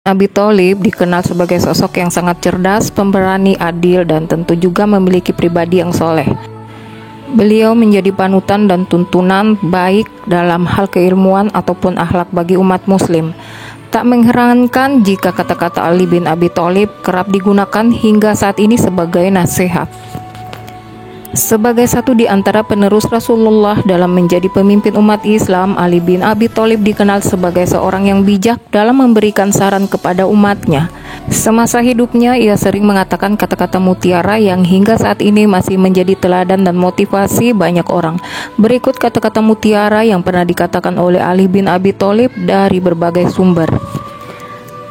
Abi Thalib dikenal sebagai sosok yang sangat cerdas, pemberani, adil, dan tentu juga memiliki pribadi yang soleh. Beliau menjadi panutan dan tuntunan baik dalam hal keilmuan ataupun akhlak bagi umat muslim. Tak mengherankan jika kata-kata Ali bin Abi Thalib kerap digunakan hingga saat ini sebagai nasihat. Sebagai satu di antara penerus Rasulullah dalam menjadi pemimpin umat Islam, Ali bin Abi Thalib dikenal sebagai seorang yang bijak dalam memberikan saran kepada umatnya. Semasa hidupnya, ia sering mengatakan kata-kata mutiara yang hingga saat ini masih menjadi teladan dan motivasi banyak orang. Berikut kata-kata mutiara yang pernah dikatakan oleh Ali bin Abi Thalib dari berbagai sumber.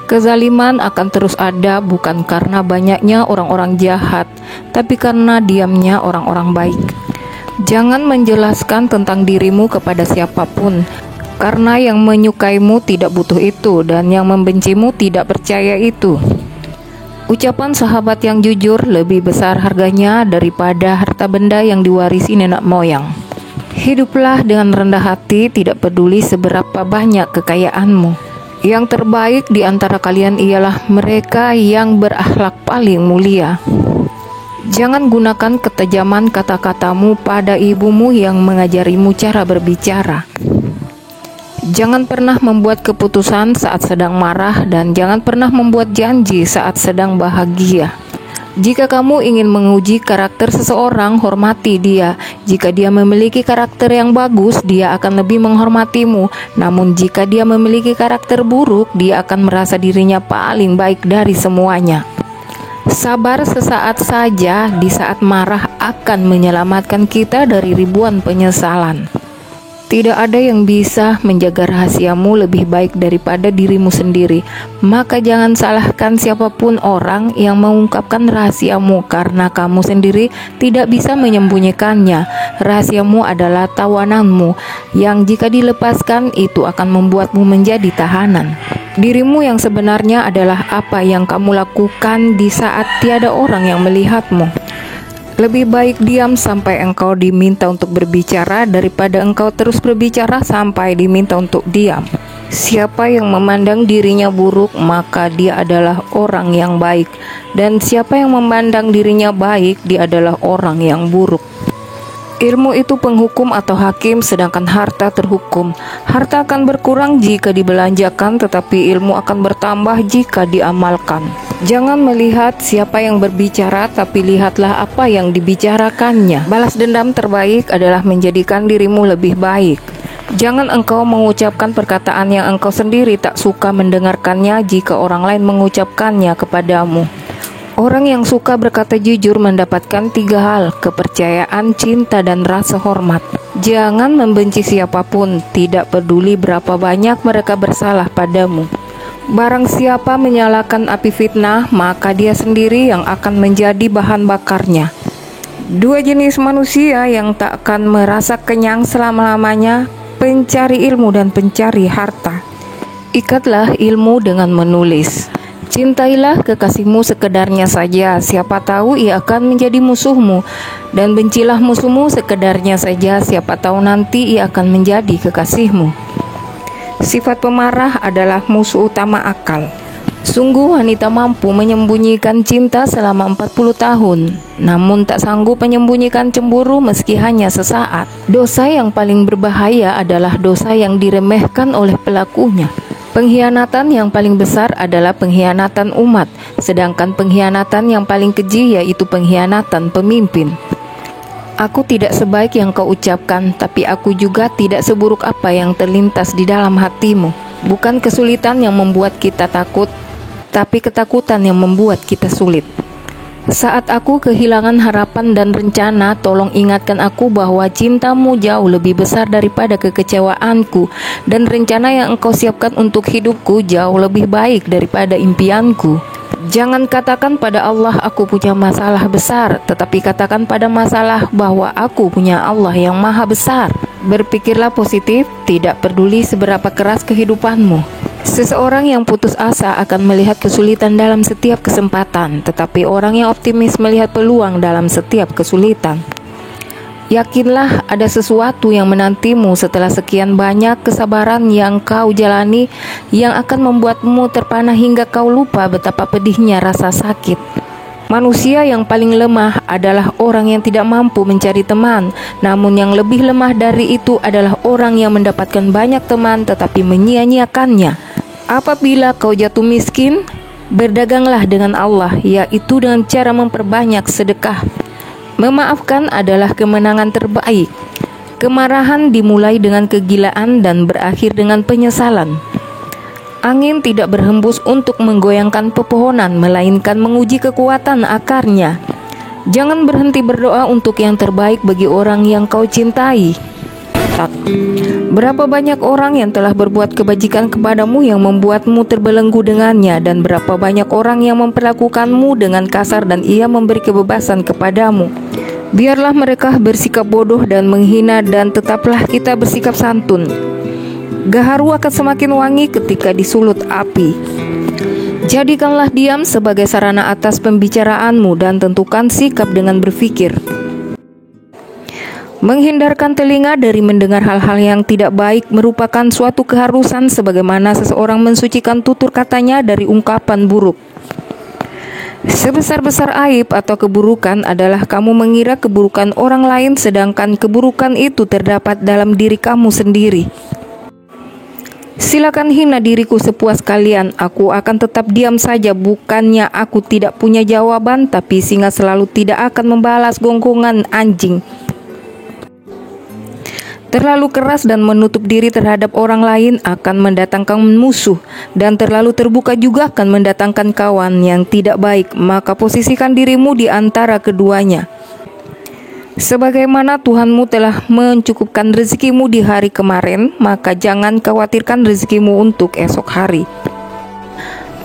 Kezaliman akan terus ada bukan karena banyaknya orang-orang jahat, tapi karena diamnya orang-orang baik. Jangan menjelaskan tentang dirimu kepada siapapun, karena yang menyukaimu tidak butuh itu dan yang membencimu tidak percaya itu. Ucapan sahabat yang jujur lebih besar harganya daripada harta benda yang diwarisi nenek moyang. Hiduplah dengan rendah hati, tidak peduli seberapa banyak kekayaanmu. Yang terbaik di antara kalian ialah mereka yang berakhlak paling mulia. Jangan gunakan ketajaman kata-katamu pada ibumu yang mengajarimu cara berbicara. Jangan pernah membuat keputusan saat sedang marah dan jangan pernah membuat janji saat sedang bahagia. Jika kamu ingin menguji karakter seseorang, hormati dia. Jika dia memiliki karakter yang bagus, dia akan lebih menghormatimu. Namun jika dia memiliki karakter buruk, dia akan merasa dirinya paling baik dari semuanya. Sabar sesaat saja di saat marah akan menyelamatkan kita dari ribuan penyesalan. Tidak ada yang bisa menjaga rahasiamu lebih baik daripada dirimu sendiri. Maka jangan salahkan siapapun orang yang mengungkapkan rahasiamu, karena kamu sendiri tidak bisa menyembunyikannya. Rahasiamu adalah tawananmu, yang jika dilepaskan itu akan membuatmu menjadi tahanan. Dirimu yang sebenarnya adalah apa yang kamu lakukan di saat tiada orang yang melihatmu. Lebih baik diam sampai engkau diminta untuk berbicara daripada engkau terus berbicara sampai diminta untuk diam. Siapa yang memandang dirinya buruk, maka dia adalah orang yang baik. Dan siapa yang memandang dirinya baik, dia adalah orang yang buruk. Ilmu itu penghukum atau hakim, sedangkan harta terhukum. Harta akan berkurang jika dibelanjakan, tetapi ilmu akan bertambah jika diamalkan. Jangan melihat siapa yang berbicara, tapi lihatlah apa yang dibicarakannya. Balas dendam terbaik adalah menjadikan dirimu lebih baik. Jangan engkau mengucapkan perkataan yang engkau sendiri tak suka mendengarkannya jika orang lain mengucapkannya kepadamu. Orang yang suka berkata jujur mendapatkan 3 hal: kepercayaan, cinta, dan rasa hormat. Jangan membenci siapapun, tidak peduli berapa banyak mereka bersalah padamu. Barang siapa menyalakan api fitnah, maka dia sendiri yang akan menjadi bahan bakarnya. 2 jenis manusia yang tak akan merasa kenyang selama-lamanya: pencari ilmu dan pencari harta. Ikatlah ilmu dengan menulis. Cintailah kekasihmu sekedarnya saja, siapa tahu ia akan menjadi musuhmu. Dan bencilah musuhmu sekedarnya saja, siapa tahu nanti ia akan menjadi kekasihmu. Sifat pemarah adalah musuh utama akal. Sungguh wanita mampu menyembunyikan cinta selama 40 tahun, namun tak sanggup menyembunyikan cemburu meski hanya sesaat. Dosa yang paling berbahaya adalah dosa yang diremehkan oleh pelakunya. Pengkhianatan yang paling besar adalah pengkhianatan umat, sedangkan pengkhianatan yang paling keji yaitu pengkhianatan pemimpin. Aku tidak sebaik yang kau ucapkan, tapi aku juga tidak seburuk apa yang terlintas di dalam hatimu. Bukan kesulitan yang membuat kita takut, tapi ketakutan yang membuat kita sulit. Saat aku kehilangan harapan dan rencana, tolong ingatkan aku bahwa cintamu jauh lebih besar daripada kekecewaanku, dan rencana yang engkau siapkan untuk hidupku jauh lebih baik daripada impianku. Jangan katakan pada Allah aku punya masalah besar, tetapi katakan pada masalah bahwa aku punya Allah yang maha besar. Berpikirlah positif, tidak peduli seberapa keras kehidupanmu. Seseorang yang putus asa akan melihat kesulitan dalam setiap kesempatan, tetapi orang yang optimis melihat peluang dalam setiap kesulitan. Yakinlah ada sesuatu yang menantimu setelah sekian banyak kesabaran yang kau jalani, yang akan membuatmu terpana hingga kau lupa betapa pedihnya rasa sakit. Manusia yang paling lemah adalah orang yang tidak mampu mencari teman. Namun yang lebih lemah dari itu adalah orang yang mendapatkan banyak teman tetapi menyia-nyiakannya. Apabila kau jatuh miskin, berdaganglah dengan Allah, yaitu dengan cara memperbanyak sedekah. Memaafkan adalah kemenangan terbaik. Kemarahan dimulai dengan kegilaan dan berakhir dengan penyesalan. Angin tidak berhembus untuk menggoyangkan pepohonan, melainkan menguji kekuatan akarnya. Jangan berhenti berdoa untuk yang terbaik bagi orang yang kau cintai. Berapa banyak orang yang telah berbuat kebajikan kepadamu yang membuatmu terbelenggu dengannya, dan berapa banyak orang yang memperlakukanmu dengan kasar dan ia memberi kebebasan kepadamu. Biarlah mereka bersikap bodoh dan menghina, dan tetaplah kita bersikap santun. Gaharu akan semakin wangi ketika disulut api. Jadikanlah diam sebagai sarana atas pembicaraanmu dan tentukan sikap dengan berfikir. Menghindarkan telinga dari mendengar hal-hal yang tidak baik merupakan suatu keharusan, sebagaimana seseorang mensucikan tutur katanya dari ungkapan buruk. Sebesar-besar aib atau keburukan adalah kamu mengira keburukan orang lain, sedangkan keburukan itu terdapat dalam diri kamu sendiri. Silakan hina diriku sepuas kalian, aku akan tetap diam saja. Bukannya aku tidak punya jawaban, tapi singa selalu tidak akan membalas gonggongan anjing. Terlalu keras dan menutup diri terhadap orang lain akan mendatangkan musuh, dan terlalu terbuka juga akan mendatangkan kawan yang tidak baik. Maka posisikan dirimu di antara keduanya. Sebagaimana Tuhanmu telah mencukupkan rezekimu di hari kemarin, maka jangan khawatirkan rezekimu untuk esok hari.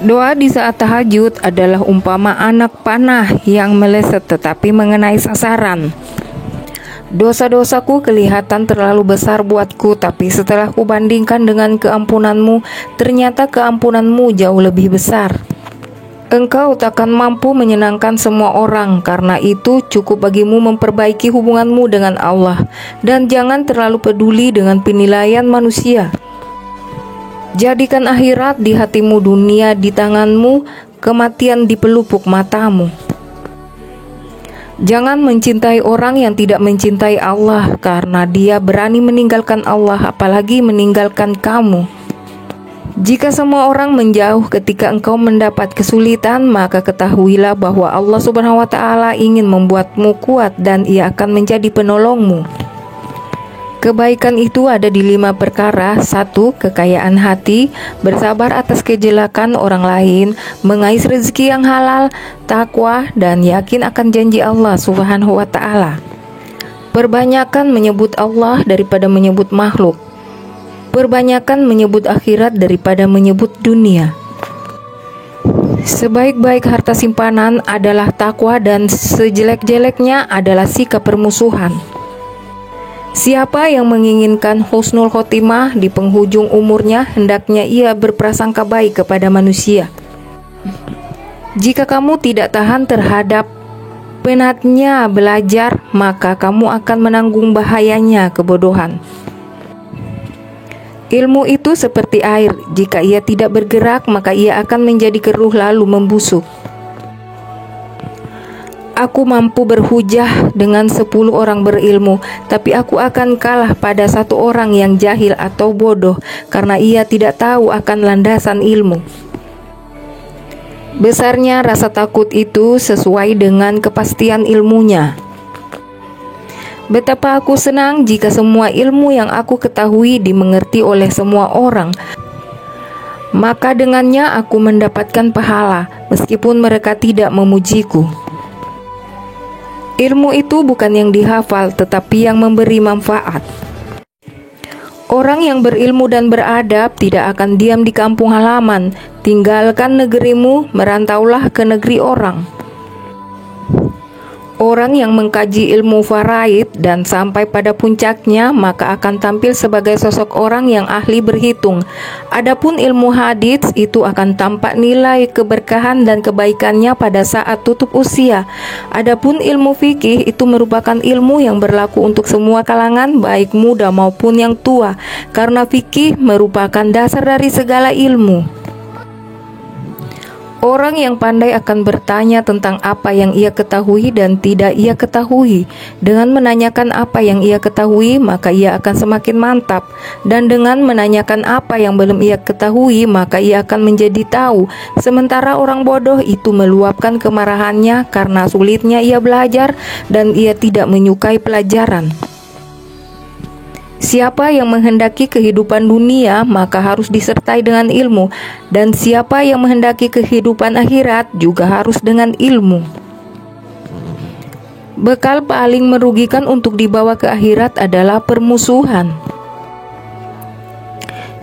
Doa di saat tahajud adalah umpama anak panah yang meleset tetapi mengenai sasaran. Dosa-dosaku kelihatan terlalu besar buatku, tapi setelah kubandingkan dengan keampunanmu, ternyata keampunanmu jauh lebih besar. Engkau takkan mampu menyenangkan semua orang, karena itu cukup bagimu memperbaiki hubunganmu dengan Allah, dan jangan terlalu peduli dengan penilaian manusia. Jadikan akhirat di hatimu, dunia di tanganmu, kematian di pelupuk matamu. Jangan mencintai orang yang tidak mencintai Allah, karena dia berani meninggalkan Allah, apalagi meninggalkan kamu. Jika semua orang menjauh ketika engkau mendapat kesulitan, maka ketahuilah bahwa Allah Subhanahu wa Ta'ala ingin membuatmu kuat dan Ia akan menjadi penolongmu. Kebaikan itu ada di 5 perkara. 1. Kekayaan hati, bersabar atas kejelekan orang lain, mengais rezeki yang halal, takwa, dan yakin akan janji Allah Subhanahu wa Ta'ala. Perbanyakan menyebut Allah daripada menyebut makhluk. Perbanyakan menyebut akhirat daripada menyebut dunia. Sebaik-baik harta simpanan adalah takwa, dan sejelek-jeleknya adalah sikap permusuhan. Siapa yang menginginkan husnul khotimah di penghujung umurnya, hendaknya ia berprasangka baik kepada manusia. Jika kamu tidak tahan terhadap penatnya belajar, maka kamu akan menanggung bahayanya kebodohan. Ilmu itu seperti air, jika ia tidak bergerak, maka ia akan menjadi keruh lalu membusuk. Aku mampu berhujah dengan 10 orang berilmu, tapi aku akan kalah pada 1 orang yang jahil atau bodoh, karena ia tidak tahu akan landasan ilmu. Besarnya rasa takut itu sesuai dengan kepastian ilmunya. Betapa aku senang jika semua ilmu yang aku ketahui dimengerti oleh semua orang, maka dengannya aku mendapatkan pahala, meskipun mereka tidak memujiku. Ilmu itu bukan yang dihafal, tetapi yang memberi manfaat. Orang yang berilmu dan beradab tidak akan diam di kampung halaman. Tinggalkan negerimu, merantaulah ke negeri orang. Orang yang mengkaji ilmu faraid dan sampai pada puncaknya maka akan tampil sebagai sosok orang yang ahli berhitung. Adapun ilmu hadits itu akan tampak nilai keberkahan dan kebaikannya pada saat tutup usia. Adapun ilmu fikih itu merupakan ilmu yang berlaku untuk semua kalangan baik muda maupun yang tua, karena fikih merupakan dasar dari segala ilmu. Orang yang pandai akan bertanya tentang apa yang ia ketahui dan tidak ia ketahui. Dengan menanyakan apa yang ia ketahui, maka ia akan semakin mantap. Dan dengan menanyakan apa yang belum ia ketahui, maka ia akan menjadi tahu. Sementara orang bodoh itu meluapkan kemarahannya karena sulitnya ia belajar dan ia tidak menyukai pelajaran. Siapa yang menghendaki kehidupan dunia maka harus disertai dengan ilmu, dan siapa yang menghendaki kehidupan akhirat juga harus dengan ilmu. Bekal paling merugikan untuk dibawa ke akhirat adalah permusuhan.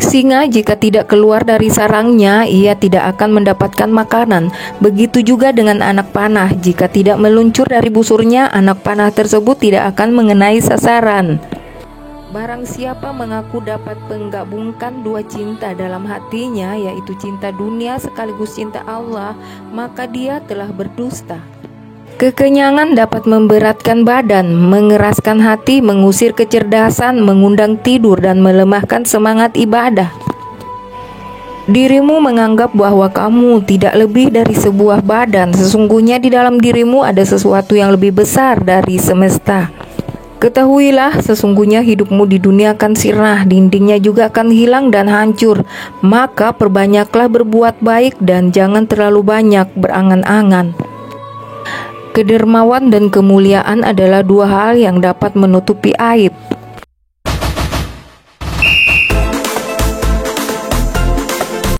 Singa jika tidak keluar dari sarangnya, ia tidak akan mendapatkan makanan. Begitu juga dengan anak panah, jika tidak meluncur dari busurnya, anak panah tersebut tidak akan mengenai sasaran. Barang siapa mengaku dapat menggabungkan dua cinta dalam hatinya, yaitu cinta dunia sekaligus cinta Allah, maka dia telah berdusta. Kekenyangan dapat memberatkan badan, mengeraskan hati, mengusir kecerdasan, mengundang tidur, dan melemahkan semangat ibadah. Dirimu menganggap bahwa kamu tidak lebih dari sebuah badan. Sesungguhnya di dalam dirimu ada sesuatu yang lebih besar dari semesta. Ketahuilah, sesungguhnya hidupmu di dunia akan sirna, dindingnya juga akan hilang dan hancur. Maka perbanyaklah berbuat baik dan jangan terlalu banyak berangan-angan. Kedermawan dan kemuliaan adalah dua hal yang dapat menutupi aib.